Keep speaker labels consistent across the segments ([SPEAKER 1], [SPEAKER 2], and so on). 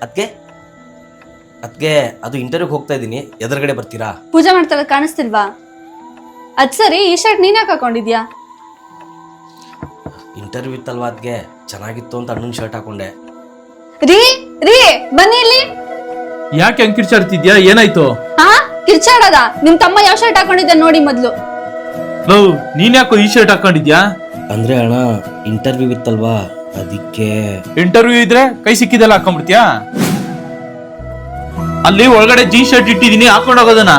[SPEAKER 1] ಅದಕ್ಕೆ ಅದಕ್ಕೆ ಅದು ಇಂಟರ್ವ್ಯೂಗೆ ಹೋಗ್ತಾ ಇದ್ದೀನಿ, ಎದುರುಗಡೆ ಬರ್ತೀರಾ?
[SPEAKER 2] ಪೂಜೆ ಮಾಡ್ತಾರ ಕಾಣಿಸ್ತಿಲ್ವಾ? ಅದ್ ಸರಿ, ಈ ಶರ್ಟ್ ನೀನ್ ಯಾಕೆ ಹಾಕೊಂಡಿದ್ಯಾ?
[SPEAKER 1] ಇಂಟರ್ವ್ಯೂ ಇತ್ತಲ್ವಾ, ಅದಕ್ಕೆ ಚೆನ್ನಾಗಿತ್ತು ಅಂತ ಅಣ್ಣನ ಶರ್ಟ್ ಹಾಕೊಂಡೆ.
[SPEAKER 2] ರೀ ರೀ ಬನ್ನಿ ಇಲ್ಲಿ.
[SPEAKER 3] ಯಾಕೆ ಹಂಗ್ ಕಿರ್ಚಾಡ್ತಿದ್ಯಾ? ಏನಾಯ್ತು?
[SPEAKER 2] ಹಾ, ಕಿರ್ಚಾಡದ? ನಿಮ್ ತಮ್ಮ ಯಾವ ಶರ್ಟ್ ಹಾಕೊಂಡಿದ್ದ ನೋಡಿ ಮೊದ್ಲು.
[SPEAKER 3] ನೀನ್ ಯಾಕೋ ಈ ಶರ್ಟ್ ಹಾಕೊಂಡಿದ್ಯಾ?
[SPEAKER 1] ಅಂದ್ರೆ ಅಣ್ಣ, ಇಂಟರ್ವ್ಯೂ ಇತ್ತಲ್ವಾ, ಅದಕ್ಕೆ.
[SPEAKER 3] ಇಂಟರ್ವ್ಯೂ ಇದ್ರೆ ಕೈ ಸಿಕ್ಕಿದೆಲ್ಲ ಹಾಕೊಂಡ್ಬಿಡ್ತೀಯಾ? ಅಲ್ಲಿ ಒಳಗಡೆ ಜೀನ್ಸ್ ಶರ್ಟ್ ಇಟ್ಟಿದೀನಿ, ಹಾಕೊಂಡ್ ಹೋಗೋದನ್ನ.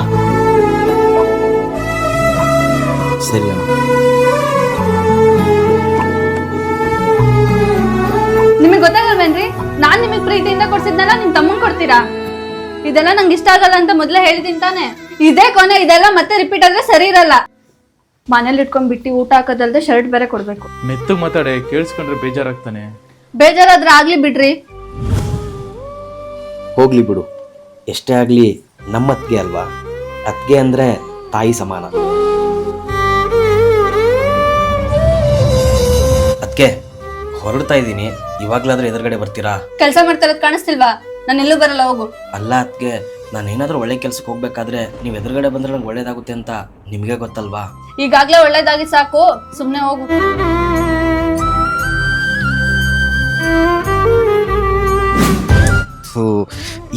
[SPEAKER 1] ಸರಿ ಅಣ್ಣ.
[SPEAKER 2] ನಿಮಗ್ ಗೊತ್ತಾಗಲ್ವೇನ್ರಿ, ನಾನ್ ನಿಮಗ್ ಪ್ರೀತಿಯಿಂದ ಕೊಡ್ಸಿದ್ನಲ್ಲ ನಿಮ್ ತಮ್ಮಂಗ್ ಕೊಡ್ತೀರಾ? ಇದೆಲ್ಲ ನಂಗೆ ಇಷ್ಟ ಆಗಲ್ಲ ಅಂತ ಮೊದ್ಲೇ ಹೇಳಿದೀನಿ ತಾನೆ. ಇದೇ ಕೊನೆ, ಇದೆಲ್ಲ ಮತ್ತೆ ರಿಪೀಟ್ ಆದ್ರೆ ಸರಿ ಇರಲ್ಲ. ಮನೇಲಿ ಇಟ್ಕೊಂಡ್ಬಿಟ್ಟು ಊಟ ಹಾಕೋದಲ್ದೆ ಶರ್ಟ್ ಬೇರೆ ಕೊಡ್ಬೇಕು.
[SPEAKER 3] ಮೆತ್ತಗ್ ಮಾತಾಡೆ, ಕೇಳಿಸ್ಕೊಂಡ್ರೆ ಬೇಜಾರಾಗ್ತಾನೆ.
[SPEAKER 2] ಬೇಜಾರಾದ್ರೆ ಆಗ್ಲಿ ಬಿಡ್ರಿ.
[SPEAKER 1] ಹೋಗ್ಲಿ ಬಿಡು, ಎಷ್ಟೇ ಆಗ್ಲಿ ನಮ್ಮ ಅತ್ತಿಗೆ ಅಲ್ವಾ, ಅತ್ತಿಗೆ ಅಂದ್ರೆ ತಾಯಿ ಸಮಾನ. ಅದಕ್ಕೆ ಹೊರಡ್ತಾ ಇದ್ದೀನಿ, ಇವಾಗ್ಲಾದ್ರೂ ಎದುರುಗಡೆ ಬರ್ತೀರಾ?
[SPEAKER 2] ಕೆಲ್ಸ ಮಾಡ್ತಾರದ್ ಕಾಣಿಸ್ತಿಲ್ವಾ? ನಾನು ಎಲ್ಲೂ ಬರಲ್ಲ, ಹೋಗು.
[SPEAKER 1] ಅಲ್ಲ ಅದಕ್ಕೆ, ನಾನು ಏನಾದರೂ ಒಳ್ಳೆ ಕೆಲ್ಸಕ್ಕೆ ಹೋಗ್ಬೇಕಾದ್ರೆ ನೀವು ಎದುರುಗಡೆ ಬಂದ್ರೆ ನಂಗೆ ಒಳ್ಳೇದಾಗುತ್ತೆ ಅಂತ ನಿಮಗೆ ಗೊತ್ತಲ್ವಾ?
[SPEAKER 2] ಈಗಾಗ್ಲೇ ಒಳ್ಳೇದಾಗಿ ಸಾಕು, ಸುಮ್ನೆ ಹೋಗು.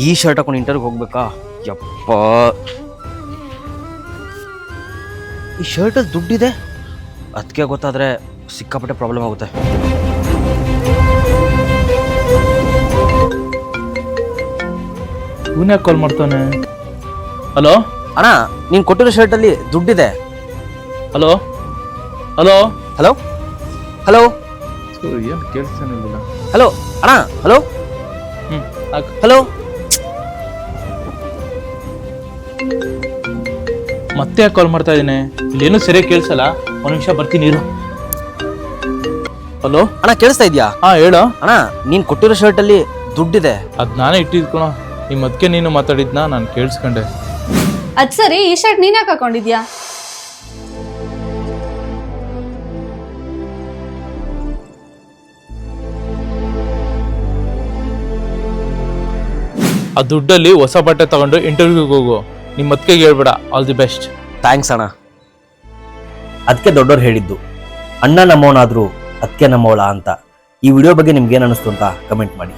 [SPEAKER 1] ಈ ಶರ್ಟ್ ಹಾಕೊಂಡು ಇಂಟರ್ವ್ಯೂಗೆ ಹೋಗ್ಬೇಕಾ? ಯಪ್ಪ, ಈ ಶರ್ಟಲ್ಲಿ ದುಡ್ಡಿದೆ, ಅದಕ್ಕೆ ಗೊತ್ತಾದ್ರೆ ಸಿಕ್ಕಾಪಟ್ಟೆ ಪ್ರಾಬ್ಲಮ್ ಆಗುತ್ತೆ.
[SPEAKER 3] ಇವನ್ ಯಾಕೆ ಕಾಲ್ ಮಾಡ್ತಾನೆ? ಹಲೋ
[SPEAKER 1] ಅಣ್ಣ, ನೀನು ಕೊಟ್ಟಿರೋ ಶರ್ಟಲ್ಲಿ ದುಡ್ಡಿದೆ.
[SPEAKER 3] ಹಲೋ ಹಲೋ
[SPEAKER 1] ಹಲೋ ಹಲೋ
[SPEAKER 3] ಏನ್ ಕೇಳಿಸ್ತಾನೆ ಇಲ್ಲ.
[SPEAKER 1] ಹಲೋ ಅಣ್ಣ, ಹಲೋ ಹಲೋ.
[SPEAKER 3] ಮತ್ತೆ ಯಾಕೆ ಕಾಲ್ ಮಾಡ್ತಾ ಇದ್ದೀನಿ? ಇಲ್ಲೇನು ಸರಿಯಾಗಿ ಕೇಳಿಸಲ್ಲ. ಒಂದ್ ನಿಮಿಷ ಬರ್ತೀನಿ ಇರು. ಹಲೋ
[SPEAKER 1] ಅಣ್ಣ, ಕೇಳಿಸ್ತಾ ಇದೆಯಾ?
[SPEAKER 3] ಹಾ ಹೇಳು.
[SPEAKER 1] ಅಣ್ಣ, ನೀನು ಕೊಟ್ಟಿರೋ ಶರ್ಟಲ್ಲಿ ದುಡ್ಡಿದೆ.
[SPEAKER 3] ಅದ್ ನಾನೇ ಇಟ್ಟಿದ್ಕೊಣ. ನಿಮ್ಮ ಅದಕ್ಕೆ ನೀನು ಮಾತಾಡಿದ್ನ ನಾನು ಕೇಳಿಸ್ಕೊಂಡೆ.
[SPEAKER 2] ಅದ್ ಸರಿ, ಈ ಶರ್ಟ್ ನೀನ್ ಯಾಕೆ ಹಾಕೊಂಡಿದ್ಯಾ?
[SPEAKER 3] ಆ ದುಡ್ಡಲ್ಲಿ ಹೊಸ ಬಟ್ಟೆ ತಗೊಂಡು ಇಂಟರ್ವ್ಯೂಗೆ ಹೋಗು. ನಿಮ್ಮ ಅದಕ್ಕೆ ಹೇಳ್ಬೇಡ. All the best.
[SPEAKER 1] ಥ್ಯಾಂಕ್ಸ್ ಅಣ್ಣ. ಅದಕ್ಕೆ ದೊಡ್ಡವ್ರು ಹೇಳಿದ್ದು, ಅಣ್ಣ ನಮ್ಮವನಾದ್ರೂ ಅದಕ್ಕೆ ನಮ್ಮವಳ ಅಂತ. ಈ ವಿಡಿಯೋ ಬಗ್ಗೆ ನಿಮ್ಗೆ ಏನು ಅನಿಸ್ತು ಅಂತ ಕಮೆಂಟ್ ಮಾಡಿ.